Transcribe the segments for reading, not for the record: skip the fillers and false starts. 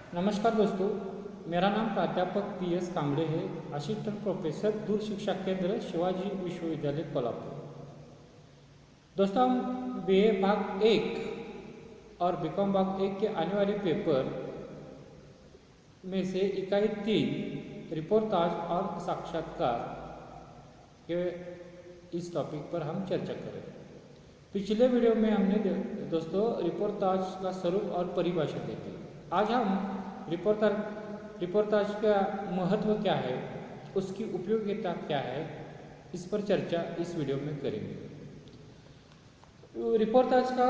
नमस्कार दोस्तों, मेरा नाम प्राध्यापक PS कांबळे है, असिस्टेंट प्रोफेसर दूर शिक्षा केंद्र शिवाजी विश्वविद्यालय कोल्हापुर। दोस्तों, हम BA भाग 1 और BCom भाग 1 के आने वाले पेपर में से इकाई 3 रिपोर्टाज और साक्षात्कार के इस टॉपिक पर हम चर्चा करेंगे। पिछले वीडियो में हमने दोस्तों रिपोर्टाज का स्वरूप और परिभाषा देखी। आज हम रिपोर्टाज का महत्व क्या है, उसकी उपयोगिता क्या है, इस पर चर्चा इस वीडियो में करेंगे। रिपोर्टाज का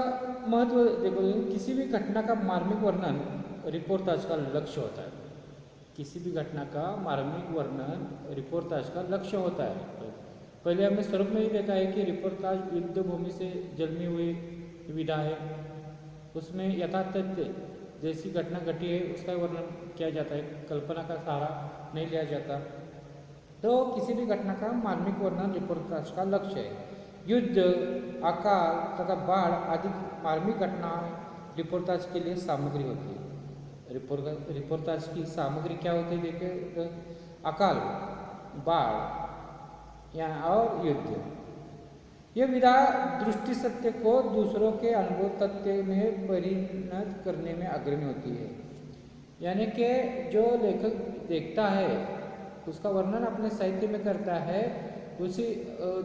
महत्व देखो, किसी भी घटना का मार्मिक वर्णन रिपोर्टाज का लक्ष्य होता है। किसी भी घटना का मार्मिक वर्णन रिपोर्टाज का लक्ष्य होता है। पहले हमने स्वरूप में ही देखा है कि रिपोर्टाज युद्ध भूमि से जन्मी हुई विधा है। उसमें यथातथ्य जैसी घटना घटी है उसका वर्णन किया जाता है, कल्पना का सहारा नहीं लिया जाता। तो किसी भी घटना का मार्मिक वर्णन रिपोर्टाज का लक्ष्य है। युद्ध, अकाल तथा बाढ़ आदि मार्मिक घटनाएं रिपोर्टाज के लिए सामग्री होती है। रिपोर्टाज की सामग्री क्या होती है देखिए, अकाल, बाढ़ या और युद्ध। यह विधा दृष्टि सत्य को दूसरों के अनुभव तथ्य में परिणत करने में अग्रणी होती है। यानी कि जो लेखक देखता है उसका वर्णन अपने साहित्य में करता है, उसी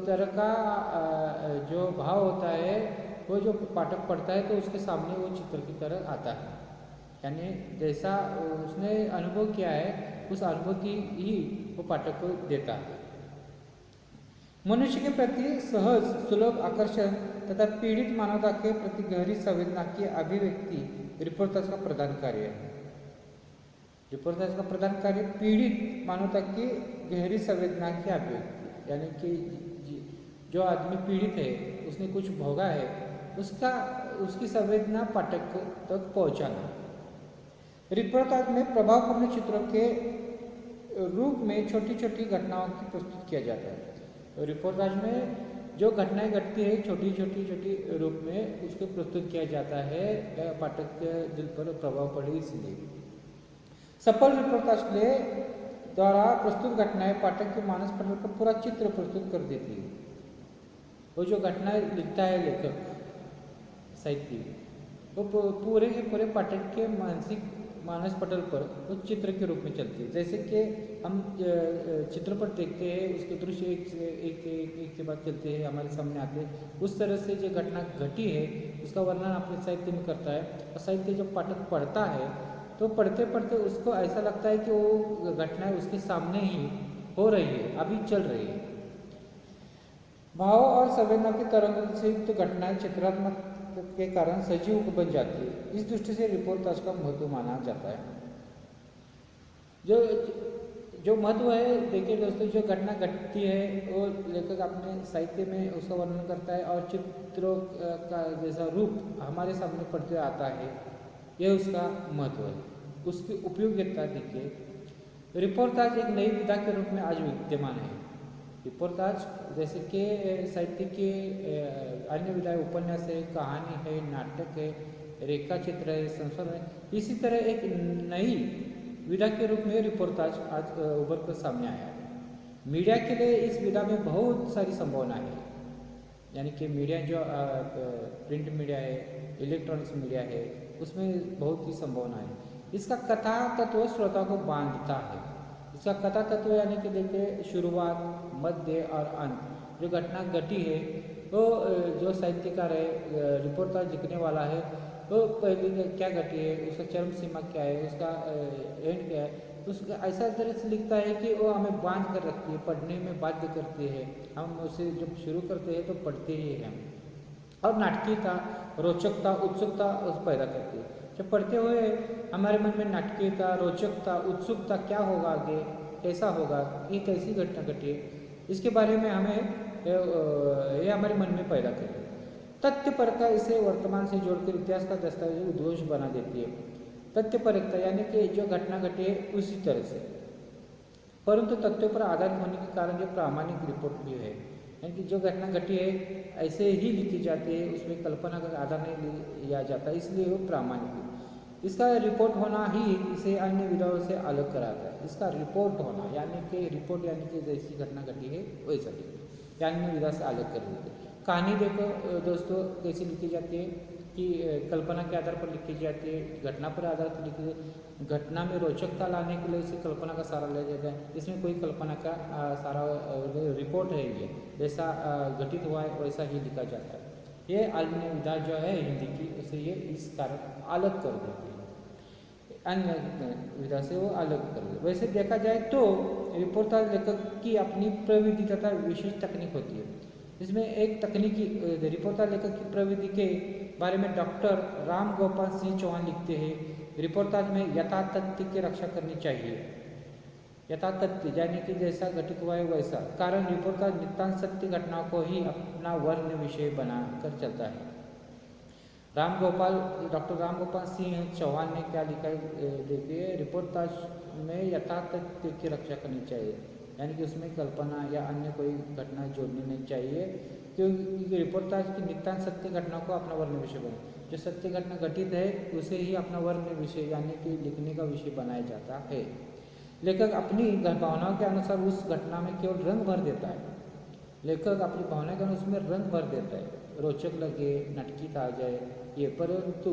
तरह का जो भाव होता है वो जो पाठक पढ़ता है तो उसके सामने वो चित्र की तरह आता है। यानी जैसा उसने अनुभव किया है उस अनुभूति ही वो पाठक को देता है। मनुष्य के प्रति सहज सुलभ आकर्षण तथा पीड़ित मानवता के प्रति गहरी संवेदना की अभिव्यक्ति रिपोर्टाज का प्रधान कार्य है। रिपोर्टाज का प्रधान कार्य पीड़ित मानवता की गहरी संवेदना की अभिव्यक्ति, यानी कि जो आदमी पीड़ित है, उसने कुछ भोगा है, उसकी संवेदना पाठक तक पहुंचाना। रिपोर्टाज में प्रभावपूर्ण चित्रों के रूप में छोटी छोटी घटनाओं की प्रस्तुत किया जाता है। तो रिपोर्टाज में जो घटनाएं घटती है छोटी रूप में उसको प्रस्तुत किया जाता है, पाठक के दिल पर प्रभाव पड़े इसलिए। सफल रिपोर्टाज के द्वारा प्रस्तुत घटनाएं पाठक के मानस पटल पर पूरा चित्र प्रस्तुत कर देती है। वो जो घटनाएं लिखता है लेखक साहित्य, वो पूरे के पूरे पाठक के मानस पटल पर वो चित्र के रूप में चलती है। जैसे कि हम चित्रपट देखते हैं, उसके दृश्य एक के बाद चलते हैं, हमारे सामने आते हैं। उस तरह से जो घटना घटी है उसका वर्णन अपने साहित्य में करता है। और साहित्य जब पाठक पढ़ता है तो पढ़ते पढ़ते उसको ऐसा लगता है कि वो घटनाएं उसके सामने ही हो रही है, अभी चल रही है। भाव और संवेदना की तरंगों से युक्त घटनाएं चित्रात्मक के कारण सजीव बन जाती है। इस दृष्टि से रिपोर्टाज का महत्व माना जाता है। जो महत्व है देखिए दोस्तों, जो घटना घटती है वो लेखक अपने साहित्य में उसका वर्णन करता है और चित्रों का जैसा रूप हमारे सामने पढ़ते आता है, यह उसका महत्व है। उसकी उपयोगिता देखिए, रिपोर्टाज एक नई विधा के रूप में आज विद्यमान है। रिपोर्टाज जैसे कि साहित्य के अन्य विधाएं, उपन्यास है, कहानी है, नाटक है, रेखा चित्र है, संस्मरण है, इसी तरह एक नई विधा के रूप में रिपोर्टाज आज उभर कर सामने आया है। मीडिया के लिए इस विधा में बहुत सारी संभावना है। यानी कि मीडिया जो प्रिंट मीडिया है, इलेक्ट्रॉनिक्स मीडिया है, उसमें बहुत ही संभावना है। इसका कथा तत्व श्रोता को बांधता है। इसका कथा तत्व यानी कि देखिए शुरुआत, मध्य और अंत। जो घटना घटी है वो जो साहित्यकार है, रिपोर्टाज लिखने वाला है, वो पहले क्या घटी है, उसका चरम सीमा क्या है, उसका एंड क्या है, उसका ऐसा तरह से लिखता है कि वो हमें बांध कर रखती है, पढ़ने में बाध्य करती है। हम उसे जब शुरू करते हैं तो पढ़ते ही हैं। और नाटकीयता, रोचकता, उत्सुकता पैदा करती है। जब पढ़ते हुए हमारे मन में नाटकीयता, रोचकता, उत्सुकता, क्या होगा आगे, कैसा होगा, ये कैसी घटना घटी है, इसके बारे में हमें ये हमारे मन में पैदा करती है। तथ्यपरता इसे वर्तमान से जोड़कर इतिहास का दस्तावेज उद्घोष बना देती है। तथ्यपरता यानी कि जो घटना घटी है उसी तरह से, परंतु तथ्यों पर आधारित होने के कारण ये प्रामाणिक रिपोर्ट भी है। यानी कि जो घटना घटी है ऐसे ही लिखी जाती है, उसमें कल्पना का आधार नहीं लिया जाता, इसलिए वो प्रामाणिक है। इसका रिपोर्ट होना ही इसे अन्य विधाओं से अलग कराता है। इसका रिपोर्ट होना यानी कि रिपोर्ट यानी कि जैसी घटना घटी है वैसा लिखना, या अन्य विधा से अलग कर देते हैं। कहानी देखो दोस्तों कैसी लिखी जाती है कि कल्पना के आधार पर लिखी जाती है, घटना पर आधार पर लिखी जाती है। घटना में रोचकता लाने के लिए इसे कल्पना का सहारा लिया जाता है। इसमें कोई कल्पना का सारा रिपोर्ट है, ये जैसा घटित हुआ है वैसा ही लिखा जाता है। ये अन्य विधा जो है हिंदी की, उसे ये इस कारण अलग कर देती है, अन्य विधा से वो अलग कर देती है। वैसे देखा जाए तो रिपोर्टर लेखक की अपनी प्रविधि तथा विशेष तकनीक होती है। इसमें एक तकनीकी रिपोर्टर लेखक की प्रविधि के बारे में डॉक्टर राम गोपाल सिंह चौहान लिखते हैं, रिपोर्टाज में यथातथ्य की रक्षा करनी चाहिए। यथातथ्य यानी कि जैसा घटित हुआ है वैसा, कारण रिपोर्टाज नितांत सत्य घटनाओं को ही अपना वर्ण विषय बनाकर चलता है। डॉक्टर राम गोपाल सिंह चौहान ने क्या लिखा है देखिए, रिपोर्टाज में यथातथ्य की रक्षा करनी चाहिए, यानी कि उसमें कल्पना या अन्य कोई घटना जोड़नी नहीं चाहिए, क्योंकि रिपोर्टाज की नितांत सत्य घटना को अपना वर्ण विषय बनाए। जो सत्य घटना घटित है उसे ही अपना वर्ण विषय यानी कि लिखने का विषय बनाया जाता है। लेखक अपनी भावनाओं के अनुसार उस घटना में केवल रंग भर देता है। लेखक अपनी भावना के अनुसार उसमें रंग भर देता है, रोचक लगे, नाटकीय आ जाए ये, परंतु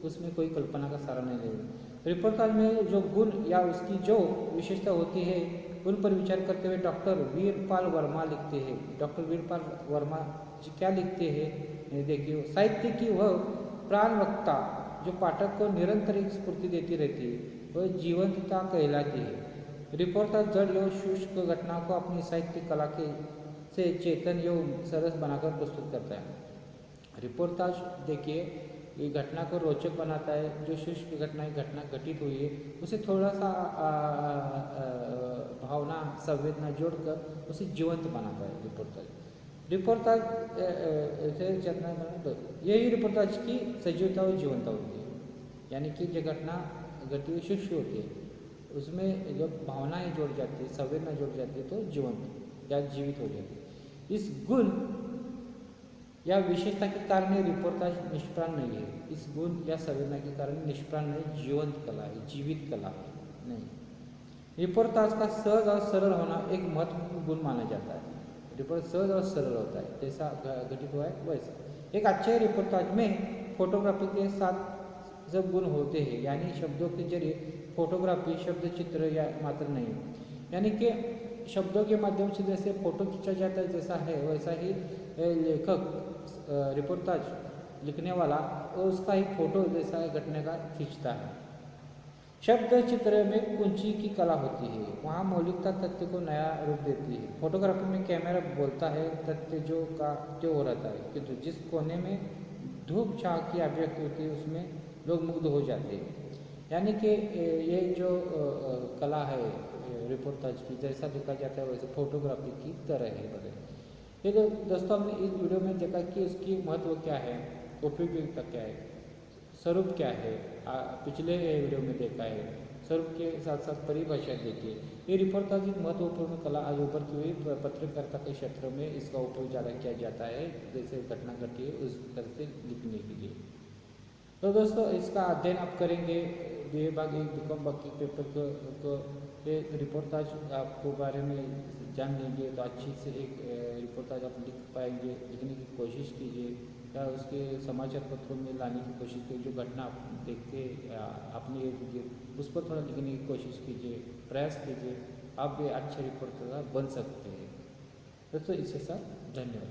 उसमें कोई कल्पना का सहारा नहीं लेगा। रिपोर्टाज में जो गुण या उसकी जो विशेषता होती है उन पर विचार करते हुए डॉक्टर वीरपाल वर्मा लिखते हैं। डॉक्टर वीरपाल वर्मा जी क्या लिखते हैं देखिए, साहित्य की वह प्राणवक्ता जो पाठक को निरंतर एक स्फूर्ति देती रहती है, वह जीवंतता कहलाती है। रिपोर्टाज जड़ एवं शुष्क घटनाओं को अपनी साहित्यिक कला के से चेतन एवं सरस बनाकर प्रस्तुत करता है। रिपोर्टाज देखिए ये घटना को रोचक बनाता है, जो शुष्क घटना घटित हुई है उसे थोड़ा सा भावना संवेदना जोड़कर उसे जीवंत बनाता है रिपोर्टाज से चेतना बनाता है। यही रिपोर्टाज की सजीवता और जीवंतता होती है, यानी कि जो घटना घटी हुई शुष्क होती है उसमें जब भावनाएं जोड़ जाती है, संवेदना जोड़ जाती है तो जीवंत या जीवित हो जाती है। इस गुण या विशेषता के कारण ये रिपोर्टाज निष्प्राण नहीं है। इस गुण या संवेदना के कारण निष्प्राण नहीं, जीवंत कला है, जीवित कला है नहीं। रिपोर्टाज का सहज और सरल होना एक महत्वपूर्ण गुण माना जाता है। रिपोर्ट सहज और सरल होता है, जैसा घटित हुआ है वैसा। एक अच्छे रिपोर्टाज में फोटोग्राफी के साथ जब गुण होते हैं, यानी शब्दों के जरिए फोटोग्राफी शब्द चित्र या मात्र नहीं, यानी कि शब्दों के माध्यम से जैसे फोटो खींचा जाता है जैसा है वैसा ही लेखक रिपोर्टाज लिखने वाला उसका ही फोटो जैसा घटने का खींचता है। शब्द चित्र में कुंची की कला होती है, वहाँ मौलिकता तथ्य को नया रूप देती है। फोटोग्राफी में कैमरा बोलता है, तथ्य जो का जो हो रहता है, किंतु जिस कोने में धूप छाँव की अभिव्यक्ति होती है उसमें लोग मुग्ध हो जाते हैं। यानी कि ये जो कला है रिपोर्टाज की, जैसा लिखा जाता है वैसे फोटोग्राफी की तरह है बदल। ये तो दोस्तों हमने इस वीडियो में देखा कि उसकी महत्व क्या है, उपयोगिता क्या है, स्वरूप क्या है, पिछले वीडियो में देखा है। स्वरूप के साथ साथ परिभाषा देखिए। ये रिपोर्टाज एक महत्वपूर्ण कला आज ऊपर की हुई पत्रकारिता के क्षेत्र में इसका उपयोग ज़्यादा किया जाता है, जैसे घटना घटी है उस तरह से लिखने के लिए। तो दोस्तों इसका अध्ययन आप करेंगे BA भाग 1 BCom बाकी पेपर को ये रिपोर्टाज आपको बारे में जान लेंगे तो अच्छी से एक रिपोर्टाज आप लिख पाएंगे। लिखने की कोशिश कीजिए या उसके समाचार पत्रों में लाने की कोशिश कीजिए। जो घटना आप देखते अपने उस पर थोड़ा लिखने की कोशिश कीजिए, प्रयास कीजिए, आप भी अच्छे रिपोर्टर बन सकते हैं। दोस्तों इसके साथ धन्यवाद।